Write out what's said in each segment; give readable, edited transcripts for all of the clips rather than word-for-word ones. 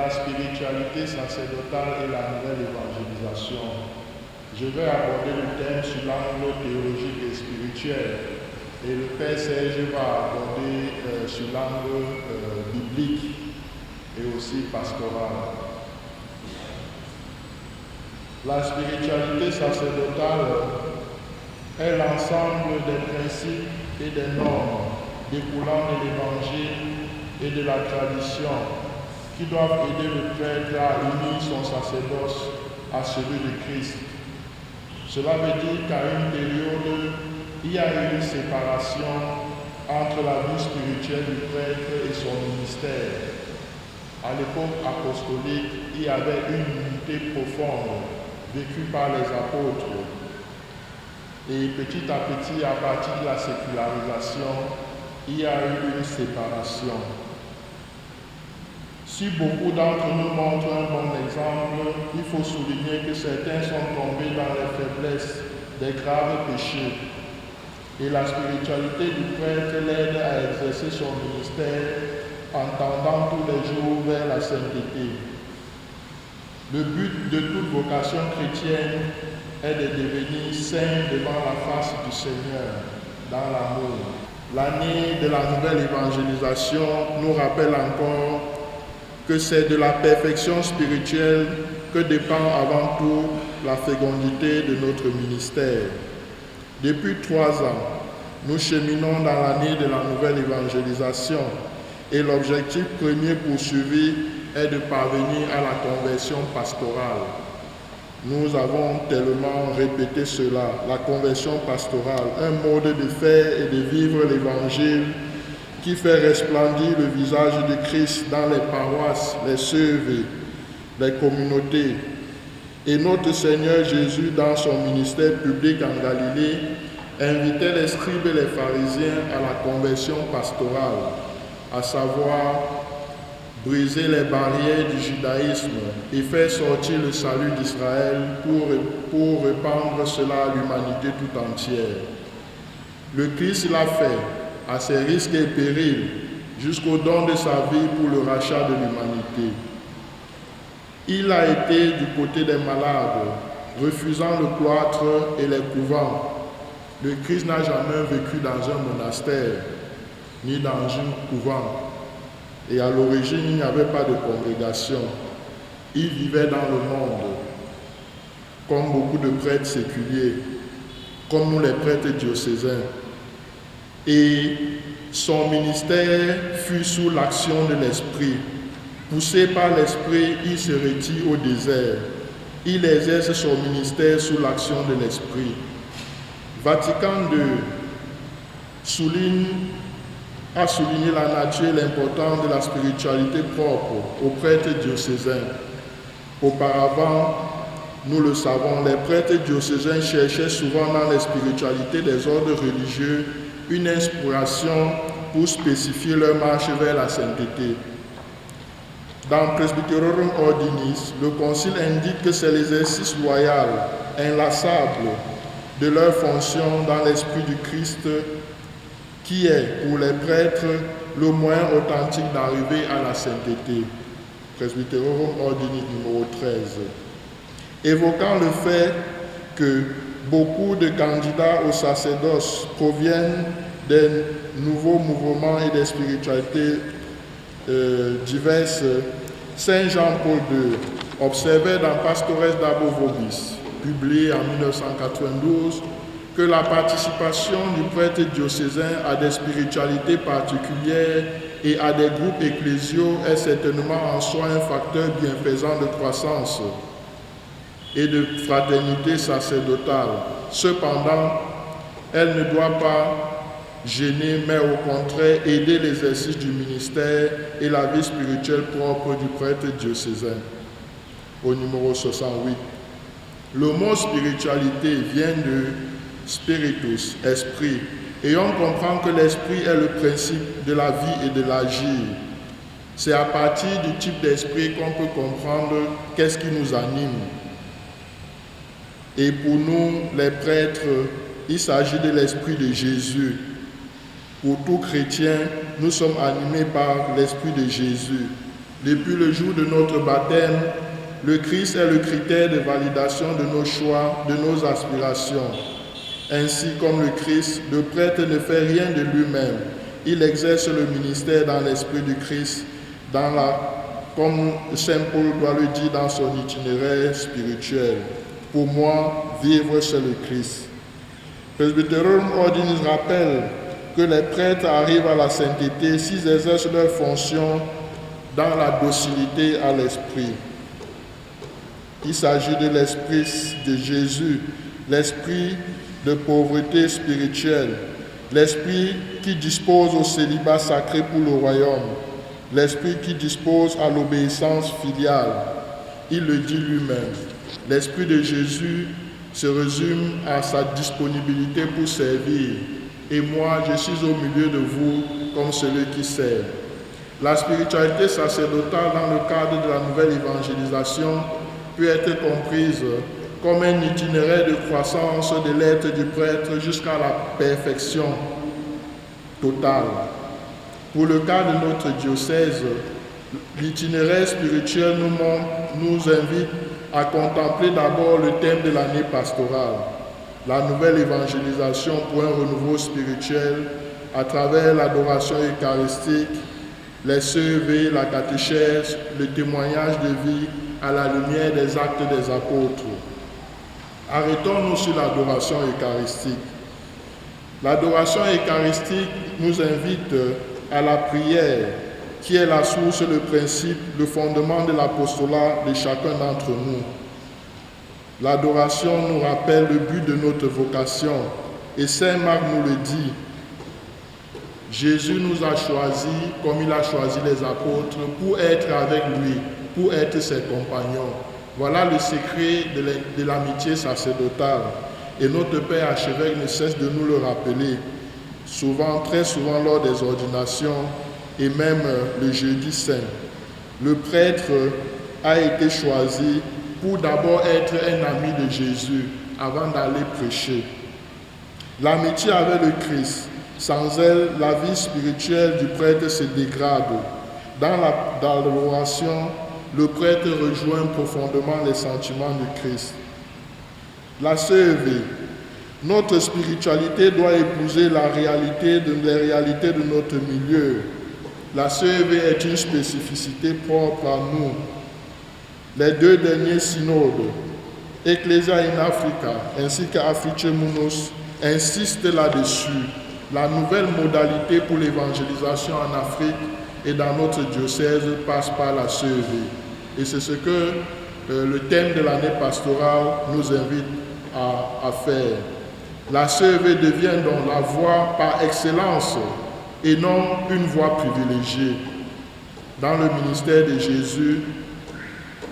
la spiritualité sacerdotale et la nouvelle évangélisation. Je vais aborder le thème sur l'angle théologique et spirituel. Et le Père Serge va aborder sur l'angle biblique et aussi pastoral. La spiritualité sacerdotale est l'ensemble des principes et des normes découlant de l'Évangile et de la tradition qui doivent aider le prêtre à unir son sacerdoce à celui de Christ. Cela veut dire qu'à une période, il y a eu une séparation entre la vie spirituelle du prêtre et son ministère. À l'époque apostolique, il y avait une unité profonde vécue par les apôtres. Et petit à petit, à partir de la sécularisation, il y a eu une séparation. Si beaucoup d'entre nous montrent un bon exemple, il faut souligner que certains sont tombés dans les faiblesses des graves péchés. Et la spiritualité du prêtre l'aide à exercer son ministère en tendant tous les jours vers la sainteté. Le but de toute vocation chrétienne est de devenir saint devant la face du Seigneur, dans l'amour. L'année de la nouvelle évangélisation nous rappelle encore que c'est de la perfection spirituelle que dépend avant tout la fécondité de notre ministère. Depuis 3 ans, nous cheminons dans l'année de la nouvelle évangélisation et l'objectif premier poursuivi est de parvenir à la conversion pastorale. Nous avons tellement répété cela, la conversion pastorale, un mode de faire et de vivre l'Évangile qui fait resplendir le visage de Christ dans les paroisses, les sœuvres, les communautés. Et notre Seigneur Jésus, dans son ministère public en Galilée, invitait les scribes et les pharisiens à la conversion pastorale, à savoir briser les barrières du judaïsme et faire sortir le salut d'Israël pour répandre cela à l'humanité tout entière. Le Christ l'a fait à ses risques et périls jusqu'au don de sa vie pour le rachat de l'humanité. Il a été du côté des malades, refusant le cloître et les couvents. Le Christ n'a jamais vécu dans un monastère ni dans un couvent. Et à l'origine, il n'y avait pas de congrégation. Il vivait dans le monde, comme beaucoup de prêtres séculiers, comme nous les prêtres diocésains. Et son ministère fut sous l'action de l'Esprit. Poussé par l'Esprit, il se retire au désert. Il exerce son ministère sous l'action de l'Esprit. Vatican II a souligné la nature et l'importance de la spiritualité propre aux prêtres diocésains. Auparavant, nous le savons, les prêtres diocésains cherchaient souvent dans les spiritualités des ordres religieux une inspiration pour spécifier leur marche vers la sainteté. Dans Presbyterorum Ordinis, le Concile indique que c'est l'exercice loyal, inlassable de leur fonction dans l'esprit du Christ qui est, pour les prêtres, le moyen authentique d'arriver à la sainteté. Presbyterorum Ordinis numéro 13. Évoquant le fait que beaucoup de candidats au sacerdoce proviennent des nouveaux mouvements et des spiritualités diverses, Saint Jean-Paul II observait dans Pastores Dabo Vobis, publié en 1992, que la participation du prêtre diocésain à des spiritualités particulières et à des groupes ecclésiaux est certainement en soi un facteur bienfaisant de croissance et de fraternité sacerdotale. Cependant, elle ne doit pas gêner, mais au contraire aider l'exercice du ministère et la vie spirituelle propre du prêtre diocésain. Au numéro 68. Le mot spiritualité vient de spiritus, esprit, et on comprend que l'esprit est le principe de la vie et de l'agir. C'est à partir du type d'esprit qu'on peut comprendre qu'est-ce qui nous anime. Et pour nous, les prêtres, il s'agit de l'esprit de Jésus. Pour tout chrétien, nous sommes animés par l'esprit de Jésus. Depuis le jour de notre baptême, le Christ est le critère de validation de nos choix, de nos aspirations. Ainsi comme le Christ, le prêtre ne fait rien de lui-même. Il exerce le ministère dans l'esprit du Christ, comme Saint Paul doit le dire dans son itinéraire spirituel. Pour moi, vivre, c'est le Christ. Presbyterorum Ordinis rappelle que les prêtres arrivent à la sainteté s'ils exercent leur fonction dans la docilité à l'esprit. Il s'agit de l'esprit de Jésus, l'esprit de pauvreté spirituelle, l'esprit qui dispose au célibat sacré pour le royaume, l'esprit qui dispose à l'obéissance filiale. Il le dit lui-même. L'esprit de Jésus se résume à sa disponibilité pour servir. Et moi, je suis au milieu de vous comme celui qui sert. La spiritualité sacerdotale dans le cadre de la nouvelle évangélisation peut être comprise comme un itinéraire de croissance de l'être du prêtre jusqu'à la perfection totale. Pour le cas de notre diocèse, l'itinéraire spirituel nous invite à contempler d'abord le thème de l'année pastorale, la nouvelle évangélisation pour un renouveau spirituel à travers l'adoration eucharistique, les CEV, la catéchèse, le témoignage de vie à la lumière des actes des apôtres. Arrêtons-nous sur l'adoration eucharistique. L'adoration eucharistique nous invite à la prière, qui est la source, le principe, le fondement de l'apostolat de chacun d'entre nous. L'adoration nous rappelle le but de notre vocation, et Saint Marc nous le dit. Jésus nous a choisis, comme il a choisi les apôtres, pour être avec lui, pour être ses compagnons. Voilà le secret de l'amitié sacerdotale. Et notre Père archevêque ne cesse de nous le rappeler, souvent, très souvent lors des ordinations et même le jeudi saint. Le prêtre a été choisi pour d'abord être un ami de Jésus avant d'aller prêcher. L'amitié avec le Christ, sans elle, la vie spirituelle du prêtre se dégrade. Dans l'adoration, le prêtre rejoint profondément les sentiments du Christ. La CEV. Notre spiritualité doit épouser les réalités de notre milieu. La CEV est une spécificité propre à nous. Les deux derniers synodes, Ecclesia in Africa ainsi qu'Africe Munus, insistent là-dessus. La nouvelle modalité pour l'évangélisation en Afrique et dans notre diocèse passe par la CEV. Et c'est ce que le thème de l'année pastorale nous invite à faire. La CEV devient donc la voie par excellence et non une voie privilégiée. Dans le ministère de Jésus,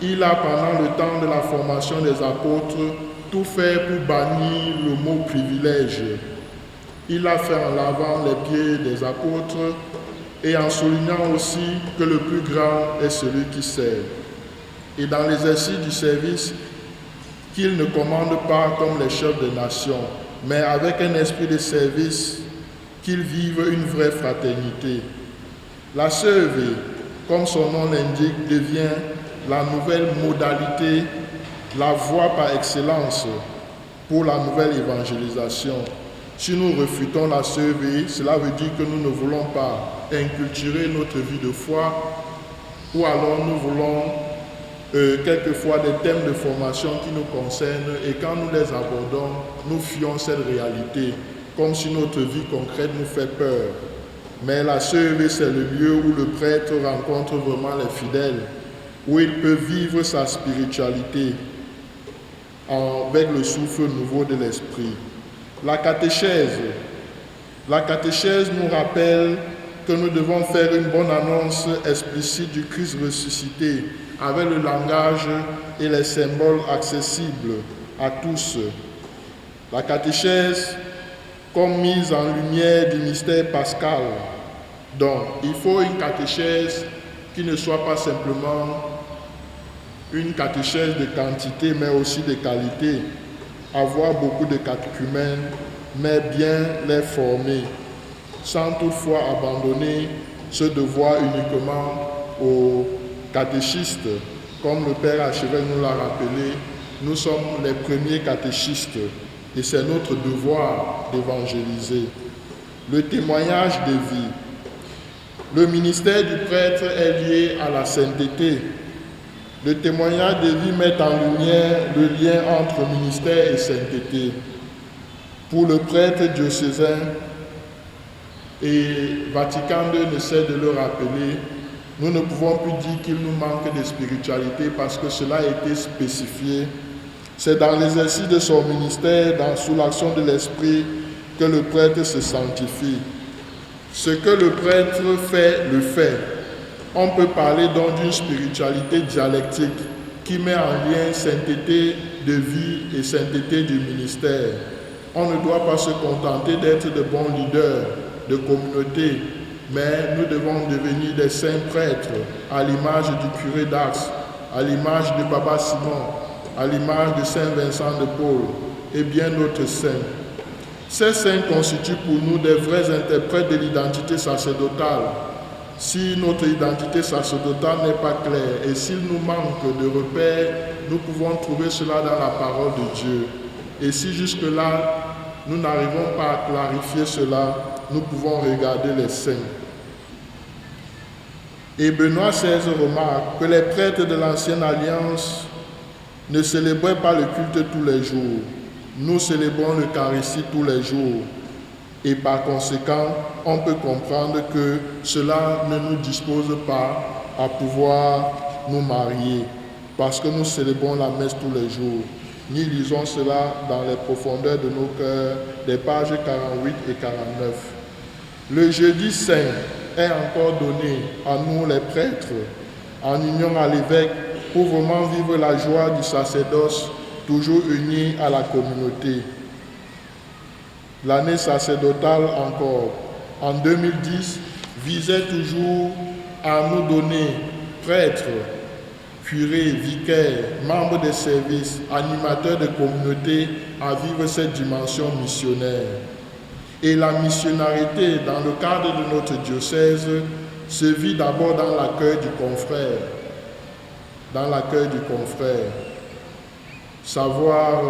il a, pendant le temps de la formation des apôtres, tout fait pour bannir le mot privilège. Il a fait en lavant les pieds des apôtres et en soulignant aussi que le plus grand est celui qui sert. Et dans l'exercice du service, qu'il ne commande pas comme les chefs des nations, mais avec un esprit de service, qu'ils vivent une vraie fraternité. La CEV, comme son nom l'indique, devient la nouvelle modalité, la voie par excellence pour la nouvelle évangélisation. Si nous refutons la CEV, cela veut dire que nous ne voulons pas inculturer notre vie de foi, ou alors nous voulons quelquefois des thèmes de formation qui nous concernent et quand nous les abordons, nous fuyons cette réalité, comme si notre vie concrète nous fait peur. Mais la CEV, c'est le lieu où le prêtre rencontre vraiment les fidèles, où il peut vivre sa spiritualité avec le souffle nouveau de l'esprit. La catéchèse nous rappelle que nous devons faire une bonne annonce explicite du Christ ressuscité, avec le langage et les symboles accessibles à tous. La catéchèse comme mise en lumière du mystère pascal. Donc, il faut une catéchèse qui ne soit pas simplement une catéchèse de quantité, mais aussi de qualité. Avoir beaucoup de catéchumènes, mais bien les former, sans toutefois abandonner ce devoir uniquement aux catéchistes, comme le Père Archevêque nous l'a rappelé, nous sommes les premiers catéchistes et c'est notre devoir d'évangéliser. Le témoignage de vie. Le ministère du prêtre est lié à la sainteté. Le témoignage de vie met en lumière le lien entre ministère et sainteté. Pour le prêtre diocésain, et Vatican II ne cesse de le rappeler, nous ne pouvons plus dire qu'il nous manque de spiritualité parce que cela a été spécifié. C'est dans l'exercice de son ministère, sous l'action de l'Esprit, que le prêtre se sanctifie. Ce que le prêtre fait, le fait. On peut parler donc d'une spiritualité dialectique qui met en lien sainteté de vie et sainteté du ministère. On ne doit pas se contenter d'être de bons leaders de communauté, mais nous devons devenir des saints prêtres à l'image du curé d'Ars, à l'image de Papa Simon, à l'image de Saint Vincent de Paul et bien d'autres saints. Ces saints constituent pour nous des vrais interprètes de l'identité sacerdotale. Si notre identité sacerdotale n'est pas claire et s'il nous manque de repères, nous pouvons trouver cela dans la parole de Dieu. Et si jusque-là, nous n'arrivons pas à clarifier cela, nous pouvons regarder les saints. Et Benoît XVI remarque que les prêtres de l'Ancienne Alliance ne célébraient pas le culte tous les jours. Nous célébrons l'Eucharistie tous les jours. Et par conséquent, on peut comprendre que cela ne nous dispose pas à pouvoir nous marier, parce que nous célébrons la messe tous les jours. Nous lisons cela dans les profondeurs de nos cœurs, des pages 48 et 49. Le jeudi saint est encore donné à nous les prêtres, en union à l'évêque, pour vraiment vivre la joie du sacerdoce, toujours unis à la communauté. L'année sacerdotale encore, en 2010, visait toujours à nous donner prêtres, curés, vicaires, membres des services, animateurs de communauté à vivre cette dimension missionnaire. Et la missionnarité dans le cadre de notre diocèse se vit d'abord dans l'accueil du confrère. Dans l'accueil du confrère. Savoir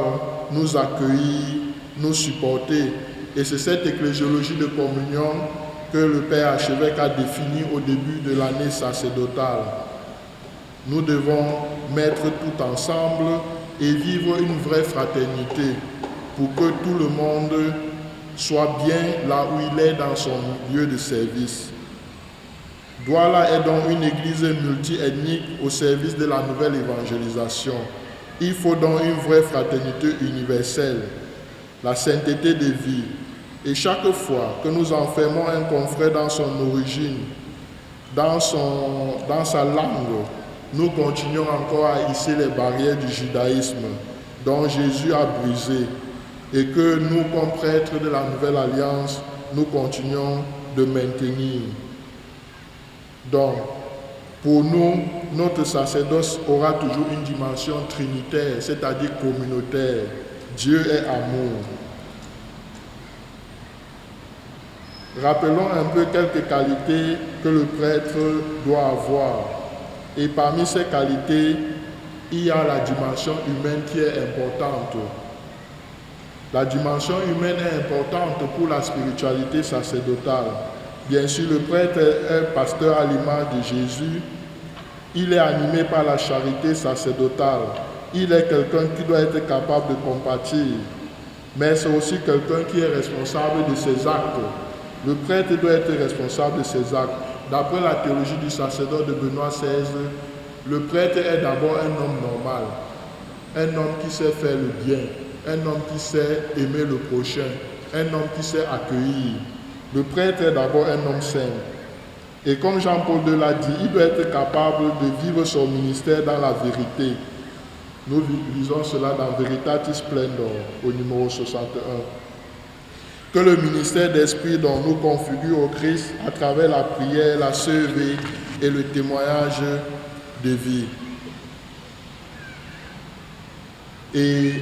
nous accueillir, nous supporter. Et c'est cette ecclésiologie de communion que le Père Archevêque a définie au début de l'année sacerdotale. Nous devons mettre tout ensemble et vivre une vraie fraternité pour que tout le monde soit bien là où il est dans son lieu de service. Douala est donc une église multi-ethnique au service de la nouvelle évangélisation. Il faut donc une vraie fraternité universelle, la sainteté de vie. Et chaque fois que nous enfermons un confrère dans son origine, dans sa langue, nous continuons encore à hisser les barrières du judaïsme dont Jésus a brisé et que nous, comme prêtres de la Nouvelle Alliance, nous continuons de maintenir. Donc, pour nous, notre sacerdoce aura toujours une dimension trinitaire, c'est-à-dire communautaire. Dieu est amour. Rappelons un peu quelques qualités que le prêtre doit avoir. Et parmi ces qualités, il y a la dimension humaine qui est importante. La dimension humaine est importante pour la spiritualité sacerdotale. Bien sûr, le prêtre est pasteur à l'image de Jésus. Il est animé par la charité sacerdotale. Il est quelqu'un qui doit être capable de compatir. Mais c'est aussi quelqu'un qui est responsable de ses actes. Le prêtre doit être responsable de ses actes. D'après la théologie du sacerdoce de Benoît XVI, le prêtre est d'abord un homme normal, un homme qui sait faire le bien, un homme qui sait aimer le prochain, un homme qui sait accueillir. Le prêtre est d'abord un homme saint. Et comme Jean-Paul II l'a dit, il doit être capable de vivre son ministère dans la vérité. Nous lisons cela dans Veritatis Splendor, au numéro 61. Que le ministère d'esprit dont nous configure au Christ à travers la prière, la sevée et le témoignage de vie. Et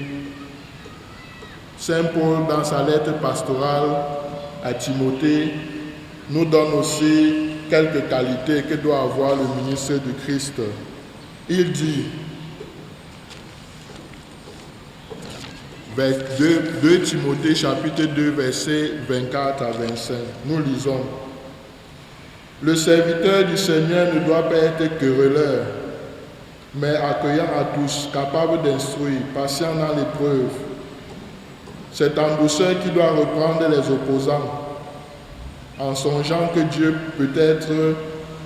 Saint Paul, dans sa lettre pastorale à Timothée, nous donne aussi quelques qualités que doit avoir le ministre du Christ. Il dit, 2 Timothée chapitre 2 versets 24 à 25, nous lisons, « Le serviteur du Seigneur ne doit pas être querelleur, mais accueillant à tous, capable d'instruire, patient dans l'épreuve. C'est en douceur qu'il doit reprendre les opposants, en songeant que Dieu peut-être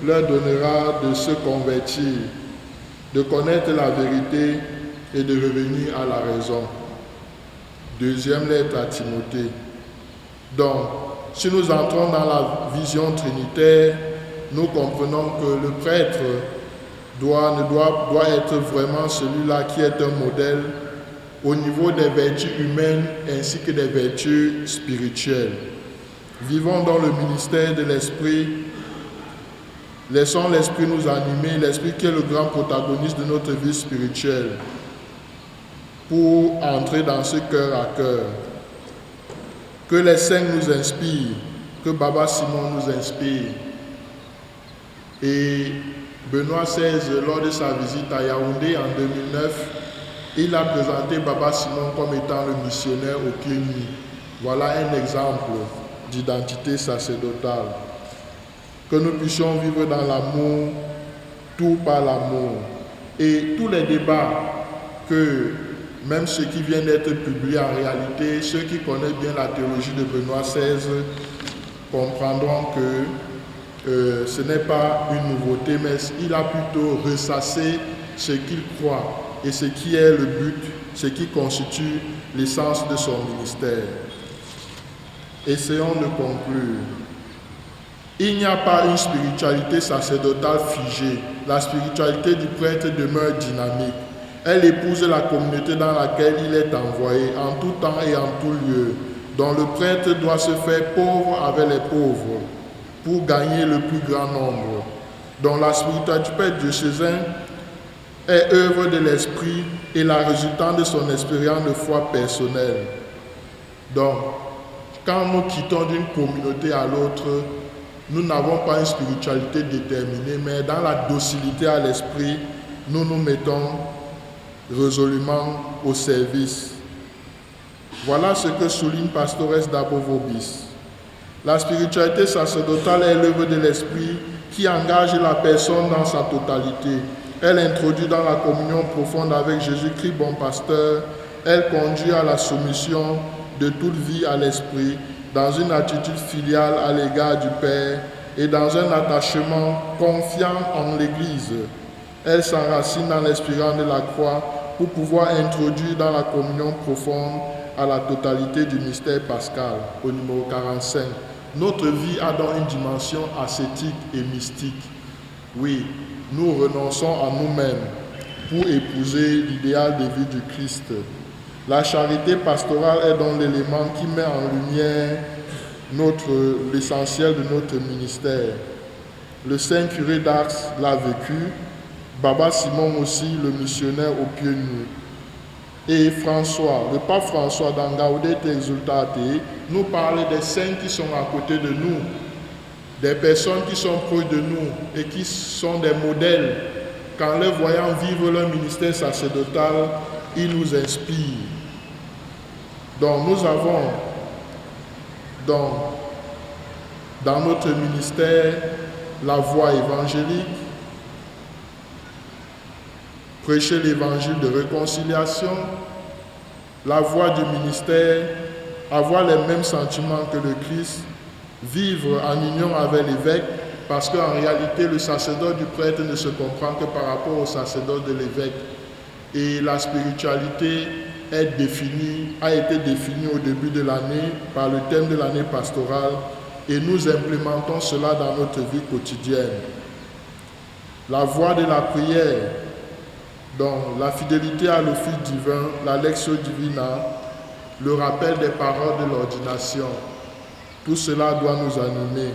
leur donnera de se convertir, de connaître la vérité et de revenir à la raison. » Deuxième lettre à Timothée. Donc, si nous entrons dans la vision trinitaire, nous comprenons que le prêtre doit être vraiment celui-là qui est un modèle au niveau des vertus humaines ainsi que des vertus spirituelles. Vivons dans le ministère de l'Esprit. Laissons l'Esprit nous animer, l'Esprit qui est le grand protagoniste de notre vie spirituelle, pour entrer dans ce cœur à cœur. Que les saints nous inspirent, que Baba Simon nous inspire. Et Benoît XVI, lors de sa visite à Yaoundé en 2009, il a présenté Baba Simon comme étant le missionnaire au pied nu. Voilà un exemple d'identité sacerdotale. Que nous puissions vivre dans l'amour, tout par l'amour. Et tous les débats que même ceux qui viennent d'être publiés en réalité, ceux qui connaissent bien la théologie de Benoît XVI comprendront que ce n'est pas une nouveauté, mais il a plutôt ressassé ce qu'il croit et ce qui est le but, ce qui constitue l'essence de son ministère. Essayons de conclure. Il n'y a pas une spiritualité sacerdotale figée. La spiritualité du prêtre demeure dynamique. Elle épouse la communauté dans laquelle il est envoyé, en tout temps et en tout lieu, dont le prêtre doit se faire pauvre avec les pauvres, pour gagner le plus grand nombre, dont la spiritualité du prêtre diocésain est œuvre de l'esprit et la résultante de son expérience de foi personnelle. Donc, quand nous quittons d'une communauté à l'autre, nous n'avons pas une spiritualité déterminée, mais dans la docilité à l'esprit, nous nous mettons résolument au service. Voilà ce que souligne Pastores Dabo Vobis. La spiritualité sacerdotale est l'œuvre de l'esprit qui engage la personne dans sa totalité. Elle introduit dans la communion profonde avec Jésus-Christ, bon pasteur. Elle conduit à la soumission de toute vie à l'esprit, dans une attitude filiale à l'égard du Père et dans un attachement confiant en l'Église. Elle s'enracine dans l'espérance de la croix pour pouvoir introduire dans la communion profonde à la totalité du mystère pascal, au numéro 45. Notre vie a donc une dimension ascétique et mystique. Oui, nous renonçons à nous-mêmes pour épouser l'idéal de vie du Christ. La charité pastorale est donc l'élément qui met en lumière l'essentiel de notre ministère. Le Saint curé d'Ars l'a vécu, Baba Simon aussi, le missionnaire au pied nu. Et François, le pape François dans Gaudete Exsultate, nous parle des saints qui sont à côté de nous, des personnes qui sont proches de nous et qui sont des modèles. Qu'en les voyant vivre leur ministère sacerdotal, ils nous inspirent. Donc nous avons dans notre ministère la voie évangélique, prêcher l'évangile de réconciliation, la voie du ministère, avoir les mêmes sentiments que le Christ, vivre en union avec l'évêque, parce qu'en réalité, le sacerdoce du prêtre ne se comprend que par rapport au sacerdoce de l'évêque. Et la spiritualité a été définie au début de l'année par le thème de l'année pastorale, et nous implémentons cela dans notre vie quotidienne. La voie de la prière, donc la fidélité à l'office divin, la lectio divina, le rappel des paroles de l'ordination, tout cela doit nous animer.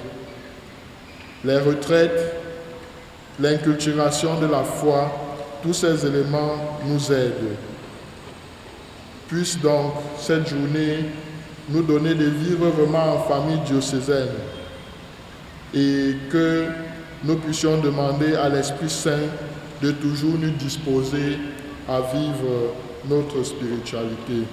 Les retraites, l'inculturation de la foi, tous ces éléments nous aident. Puisse donc cette journée nous donner de vivre vraiment en famille diocésaine et que nous puissions demander à l'Esprit Saint de toujours nous disposer à vivre notre spiritualité.